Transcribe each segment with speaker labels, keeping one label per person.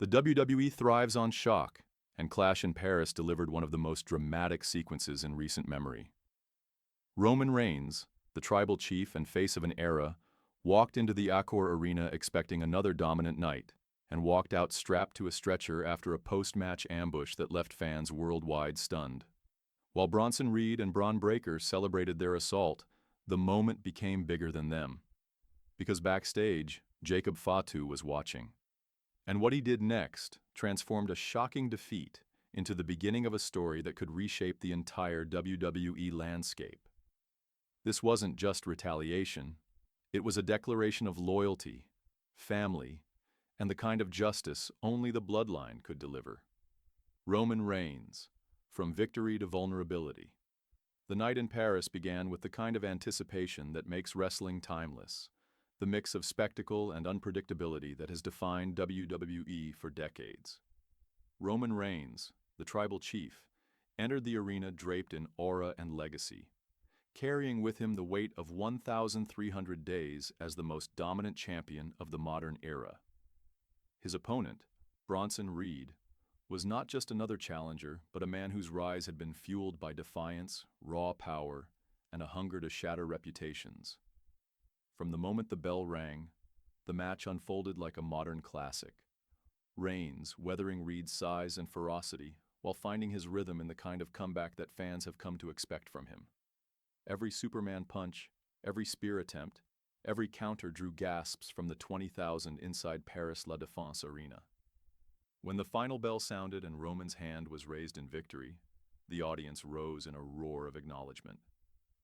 Speaker 1: The WWE thrives on shock, and Clash in Paris delivered one of the most dramatic sequences in recent memory. Roman Reigns, the tribal chief and face of an era, walked into the Accor Arena expecting another dominant night, and walked out strapped to a stretcher after a post-match ambush that left fans worldwide stunned. While Bronson Reed and Bron Breakker celebrated their assault, the moment became bigger than them. Because backstage, Jacob Fatu was watching. And what he did next transformed a shocking defeat into the beginning of a story that could reshape the entire WWE landscape. This wasn't just retaliation. It was a declaration of loyalty, family, and the kind of justice only the Bloodline could deliver. Roman Reigns, from victory to vulnerability. The night in Paris began with the kind of anticipation that makes wrestling timeless, the mix of spectacle and unpredictability that has defined WWE for decades. Roman Reigns, the tribal chief, entered the arena draped in aura and legacy, carrying with him the weight of 1,300 days as the most dominant champion of the modern era. His opponent, Bronson Reed, was not just another challenger, but a man whose rise had been fueled by defiance, raw power, and a hunger to shatter reputations. From the moment the bell rang, the match unfolded like a modern classic. Reigns weathering Reed's size and ferocity while finding his rhythm in the kind of comeback that fans have come to expect from him. Every Superman punch, every spear attempt, every counter drew gasps from the 20,000 inside Paris La Défense arena. When the final bell sounded and Roman's hand was raised in victory, the audience rose in a roar of acknowledgement,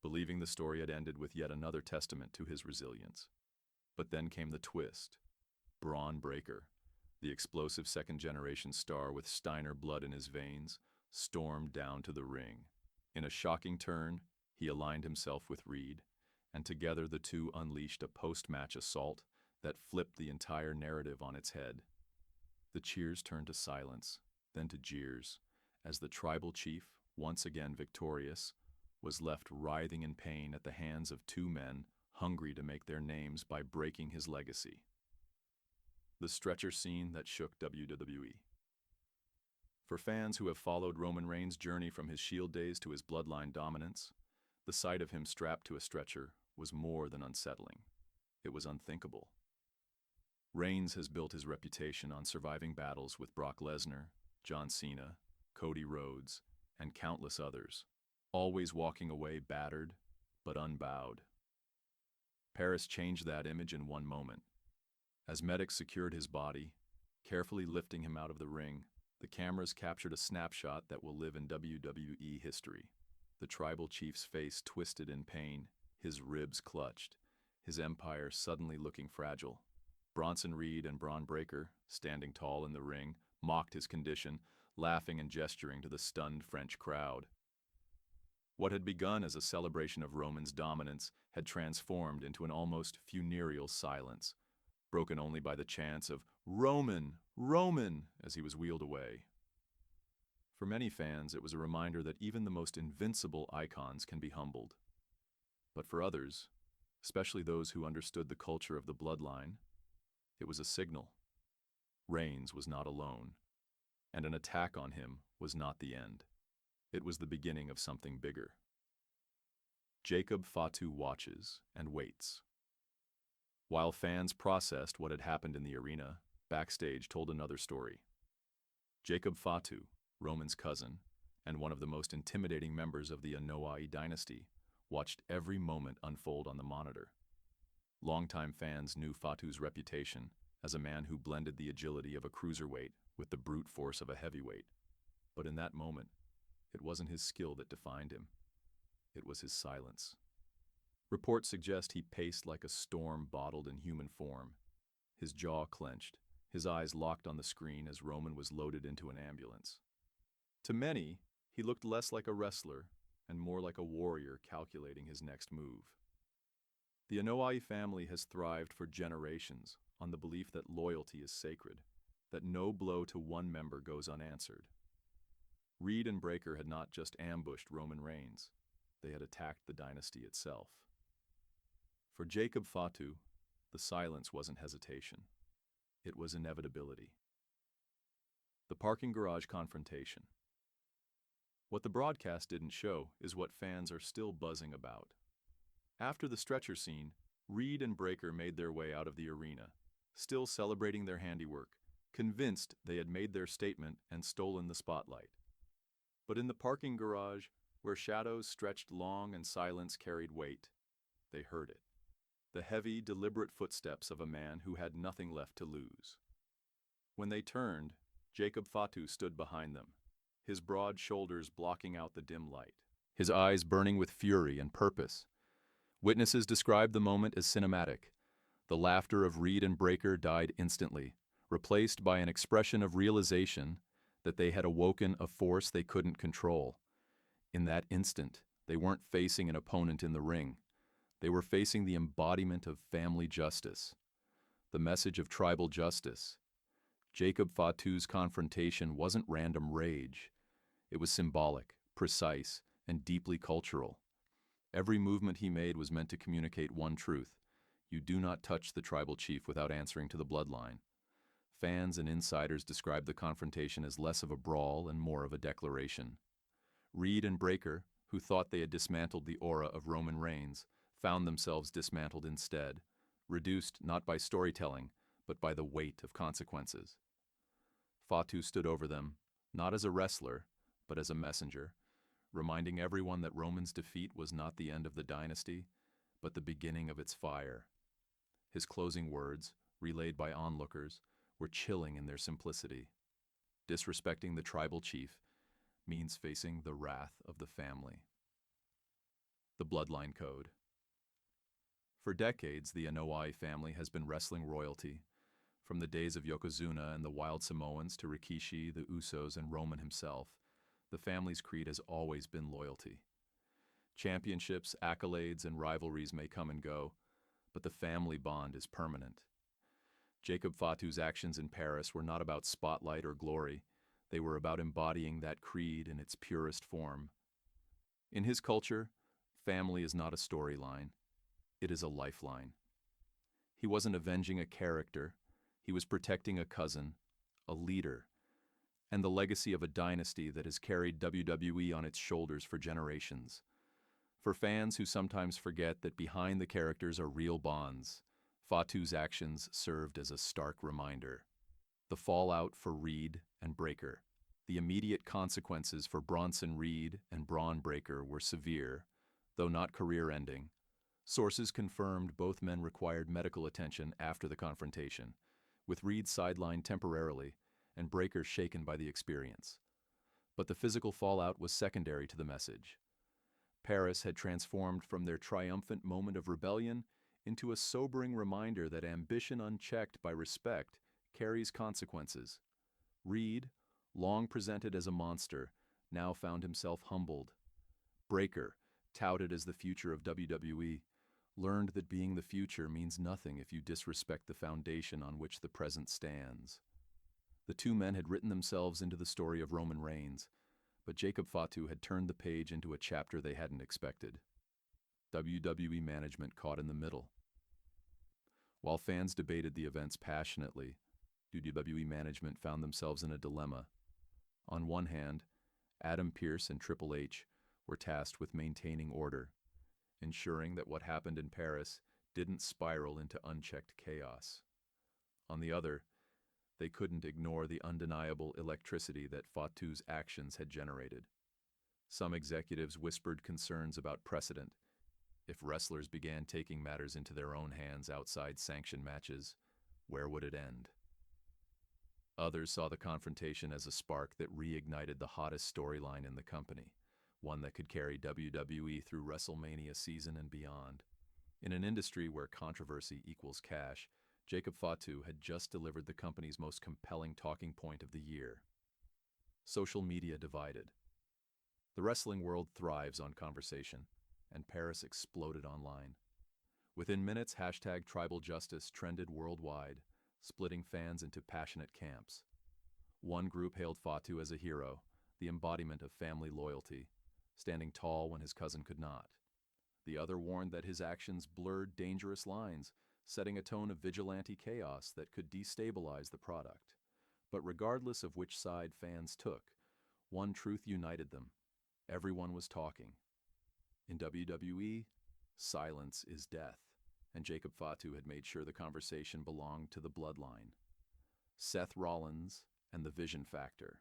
Speaker 1: believing the story had ended with yet another testament to his resilience. But then came the twist. Bron Breakker, the explosive second-generation star with Steiner blood in his veins, stormed down to the ring. In a shocking turn, he aligned himself with Reed, and together the two unleashed a post-match assault that flipped the entire narrative on its head. The cheers turned to silence, then to jeers, as the tribal chief, once again victorious, was left writhing in pain at the hands of two men hungry to make their names by breaking his legacy. The stretcher scene that shook WWE. For fans who have followed Roman Reigns' journey from his Shield days to his Bloodline dominance, the sight of him strapped to a stretcher was more than unsettling. It was unthinkable. Reigns has built his reputation on surviving battles with Brock Lesnar, John Cena, Cody Rhodes, and countless others, always walking away battered but unbowed. Paris changed that image in one moment. As medics secured his body, carefully lifting him out of the ring, the cameras captured a snapshot that will live in WWE history. The tribal chief's face twisted in pain, his ribs clutched, his empire suddenly looking fragile. Bronson Reed and Bron Breakker, standing tall in the ring, mocked his condition, laughing and gesturing to the stunned French crowd. What had begun as a celebration of Roman's dominance had transformed into an almost funereal silence, broken only by the chants of "Roman! Roman!" as he was wheeled away. For many fans, it was a reminder that even the most invincible icons can be humbled. But for others, especially those who understood the culture of the Bloodline, it was a signal. Reigns was not alone, and an attack on him was not the end. It was the beginning of something bigger. Jacob Fatu watches and waits. While fans processed what had happened in the arena, backstage told another story. Jacob Fatu, Roman's cousin, and one of the most intimidating members of the Anoa'i dynasty, watched every moment unfold on the monitor. Longtime fans knew Fatu's reputation as a man who blended the agility of a cruiserweight with the brute force of a heavyweight. But in that moment, it wasn't his skill that defined him. It was his silence. Reports suggest he paced like a storm bottled in human form, his jaw clenched, his eyes locked on the screen as Roman was loaded into an ambulance. To many, he looked less like a wrestler and more like a warrior calculating his next move. The Anoa'i family has thrived for generations on the belief that loyalty is sacred, that no blow to one member goes unanswered. Reed and Breakker had not just ambushed Roman Reigns, they had attacked the dynasty itself. For Jacob Fatu, the silence wasn't hesitation. It was inevitability. The parking garage confrontation. What the broadcast didn't show is what fans are still buzzing about. After the stretcher scene, Reed and Breaker made their way out of the arena, still celebrating their handiwork, convinced they had made their statement and stolen the spotlight. But in the parking garage, where shadows stretched long and silence carried weight, they heard it. The heavy, deliberate footsteps of a man who had nothing left to lose. When they turned, Jacob Fatu stood behind them, his broad shoulders blocking out the dim light, his eyes burning with fury and purpose. Witnesses described the moment as cinematic. The laughter of Reed and Breaker died instantly, replaced by an expression of realization that they had awoken a force they couldn't control. In that instant, they weren't facing an opponent in the ring. They were facing the embodiment of family justice, the message of tribal justice. Jacob Fatu's confrontation wasn't random rage. It was symbolic, precise, and deeply cultural. Every movement he made was meant to communicate one truth: you do not touch the tribal chief without answering to the bloodline. Fans and insiders described the confrontation as less of a brawl and more of a declaration. Reed and Breaker, who thought they had dismantled the aura of Roman Reigns, found themselves dismantled instead, reduced not by storytelling, but by the weight of consequences. Fatu stood over them, not as a wrestler, but as a messenger, reminding everyone that Roman's defeat was not the end of the dynasty, but the beginning of its fire. His closing words, relayed by onlookers, were chilling in their simplicity. Disrespecting the tribal chief means facing the wrath of the family. The Bloodline Code. For decades, the Anoa'i family has been wrestling royalty, from the days of Yokozuna and the Wild Samoans to Rikishi, the Usos, and Roman himself. The family's creed has always been loyalty. Championships, accolades, and rivalries may come and go, but the family bond is permanent. Jacob Fatu's actions in Paris were not about spotlight or glory. They were about embodying that creed in its purest form. In his culture, family is not a storyline. It is a lifeline. He wasn't avenging a character. He was protecting a cousin, a leader, and the legacy of a dynasty that has carried WWE on its shoulders for generations. For fans who sometimes forget that behind the characters are real bonds, Fatu's actions served as a stark reminder. The fallout for Reed and Breaker. The immediate consequences for Bronson Reed and Bron Breaker were severe, though not career-ending. Sources confirmed both men required medical attention after the confrontation, with Reed sidelined temporarily and Breaker shaken by the experience. But the physical fallout was secondary to the message. Paris had transformed from their triumphant moment of rebellion into a sobering reminder that ambition unchecked by respect carries consequences. Reed, long presented as a monster, now found himself humbled. Breaker, touted as the future of WWE, learned that being the future means nothing if you disrespect the foundation on which the present stands. The two men had written themselves into the story of Roman Reigns, but Jacob Fatu had turned the page into a chapter they hadn't expected. WWE management caught in the middle. While fans debated the events passionately, WWE management found themselves in a dilemma. On one hand, Adam Pearce and Triple H were tasked with maintaining order, ensuring that what happened in Paris didn't spiral into unchecked chaos. On the other, they couldn't ignore the undeniable electricity that Fatu's actions had generated. Some executives whispered concerns about precedent. If wrestlers began taking matters into their own hands outside sanctioned matches, where would it end? Others saw the confrontation as a spark that reignited the hottest storyline in the company, one that could carry WWE through WrestleMania season and beyond. In an industry where controversy equals cash, Jacob Fatu had just delivered the company's most compelling talking point of the year. Social media divided. The wrestling world thrives on conversation, and Paris exploded online. Within minutes, hashtag Tribal Justice trended worldwide, splitting fans into passionate camps. One group hailed Fatu as a hero, the embodiment of family loyalty, standing tall when his cousin could not. The other warned that his actions blurred dangerous lines, setting a tone of vigilante chaos that could destabilize the product. But regardless of which side fans took, one truth united them. Everyone was talking. In WWE, silence is death, and Jacob Fatu had made sure the conversation belonged to the Bloodline. Seth Rollins and the Vision Factor.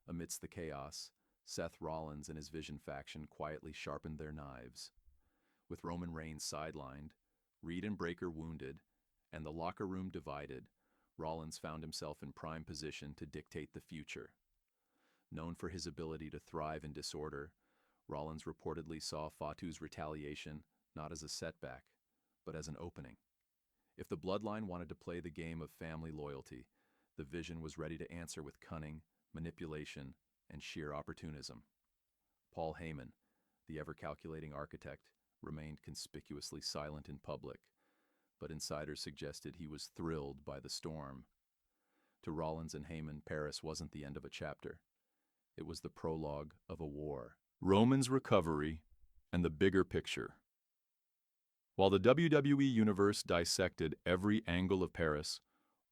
Speaker 1: Amidst the chaos, Seth Rollins and his Vision faction quietly sharpened their knives. With Roman Reigns sidelined, Reed and Breakker wounded, and the locker room divided, Rollins found himself in prime position to dictate the future. Known for his ability to thrive in disorder, Rollins reportedly saw Fatu's retaliation not as a setback, but as an opening. If the Bloodline wanted to play the game of family loyalty, the Vision was ready to answer with cunning, manipulation, and sheer opportunism. Paul Heyman, the ever-calculating architect, remained conspicuously silent in public, but insiders suggested he was thrilled by the storm. To Rollins and Heyman, Paris wasn't the end of a chapter. It was the prologue of a war. Roman's recovery and the bigger picture. While the WWE Universe dissected every angle of Paris,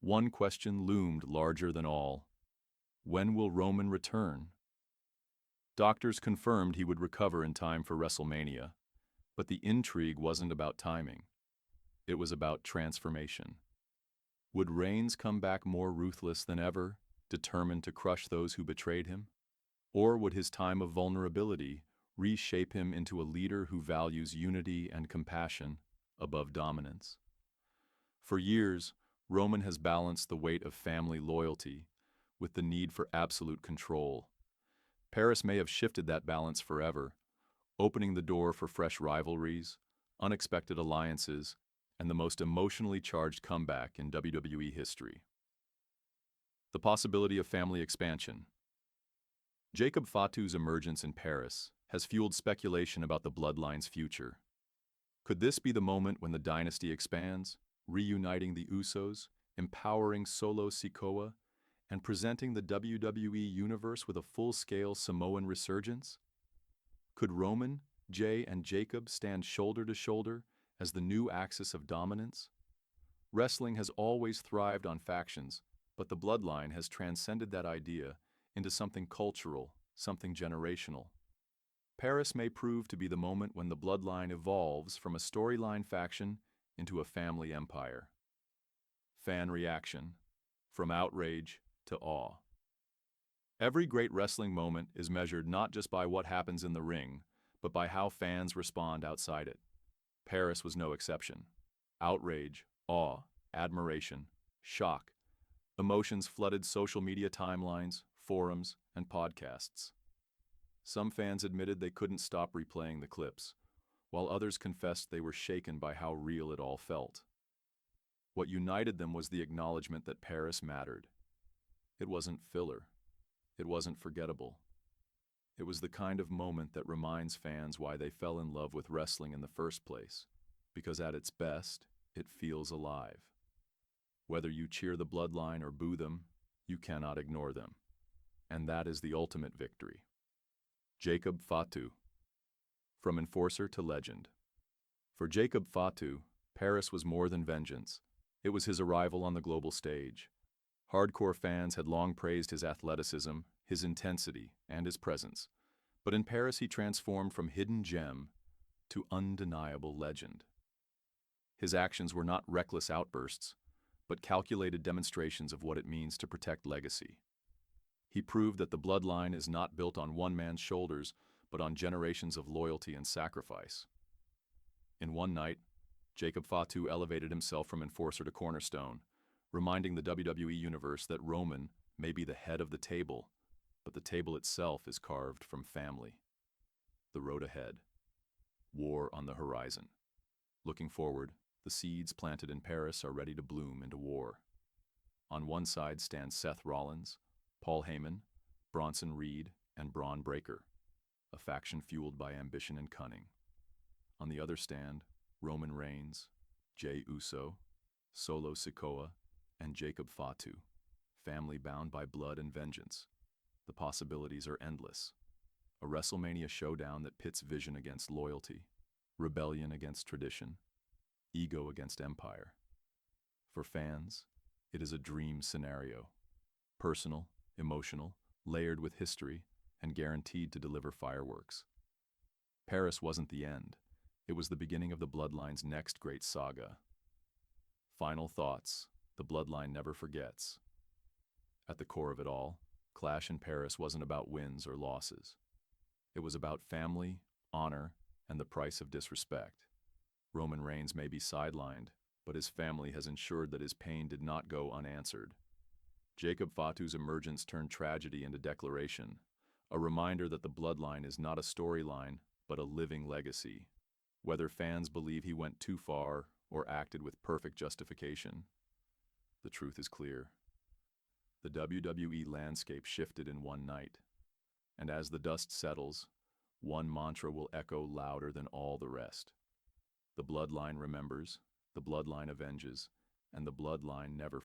Speaker 1: one question loomed larger than all. When will Roman return? Doctors confirmed he would recover in time for WrestleMania, but the intrigue wasn't about timing. It was about transformation. Would Reigns come back more ruthless than ever, determined to crush those who betrayed him? Or would his time of vulnerability reshape him into a leader who values unity and compassion above dominance? For years, Roman has balanced the weight of family loyalty with the need for absolute control. Paris may have shifted that balance forever, opening the door for fresh rivalries, unexpected alliances, and the most emotionally charged comeback in WWE history. The possibility of family expansion. Jacob Fatu's emergence in Paris has fueled speculation about the Bloodline's future. Could this be the moment when the dynasty expands, reuniting the Usos, empowering Solo Sikoa, and presenting the WWE Universe with a full-scale Samoan resurgence? Could Roman, Jay, and Jacob stand shoulder to shoulder as the new axis of dominance? Wrestling has always thrived on factions, but the Bloodline has transcended that idea into something cultural, something generational. Paris may prove to be the moment when the Bloodline evolves from a storyline faction into a family empire. Fan reaction, from outrage to awe. Every great wrestling moment is measured not just by what happens in the ring, but by how fans respond outside it. Paris was no exception. Outrage, awe, admiration, shock. Emotions flooded social media timelines, forums, and podcasts. Some fans admitted they couldn't stop replaying the clips, while others confessed they were shaken by how real it all felt. What united them was the acknowledgement that Paris mattered. It wasn't filler. It wasn't forgettable. It was the kind of moment that reminds fans why they fell in love with wrestling in the first place, because at its best, it feels alive. Whether you cheer the Bloodline or boo them, you cannot ignore them. And that is the ultimate victory. Jacob Fatu. From enforcer to legend. For Jacob Fatu, Paris was more than vengeance. It was his arrival on the global stage. Hardcore fans had long praised his athleticism, his intensity, and his presence. But in Paris he transformed from hidden gem to undeniable legend. His actions were not reckless outbursts, but calculated demonstrations of what it means to protect legacy. He proved that the Bloodline is not built on one man's shoulders, but on generations of loyalty and sacrifice. In one night, Jacob Fatu elevated himself from enforcer to cornerstone, reminding the WWE Universe that Roman may be the head of the table, but the table itself is carved from family. The road ahead. War on the horizon. Looking forward, the seeds planted in Paris are ready to bloom into war. On one side stand Seth Rollins, Paul Heyman, Bronson Reed, and Bron Breakker, a faction fueled by ambition and cunning. On the other stand Roman Reigns, Jey Uso, Solo Sikoa, and Jacob Fatu, family bound by blood and vengeance. The possibilities are endless. A WrestleMania showdown that pits vision against loyalty, rebellion against tradition, ego against empire. For fans, it is a dream scenario. Personal, emotional, layered with history, and guaranteed to deliver fireworks. Paris wasn't the end. It was the beginning of the Bloodline's next great saga. Final thoughts. The Bloodline never forgets. At the core of it all, Clash in Paris wasn't about wins or losses. It was about family, honor, and the price of disrespect. Roman Reigns may be sidelined, but his family has ensured that his pain did not go unanswered. Jacob Fatu's emergence turned tragedy into declaration, a reminder that the Bloodline is not a storyline, but a living legacy. Whether fans believe he went too far or acted with perfect justification, the truth is clear. The WWE landscape shifted in one night, and as the dust settles, one mantra will echo louder than all the rest. The Bloodline remembers, the Bloodline avenges, and the Bloodline never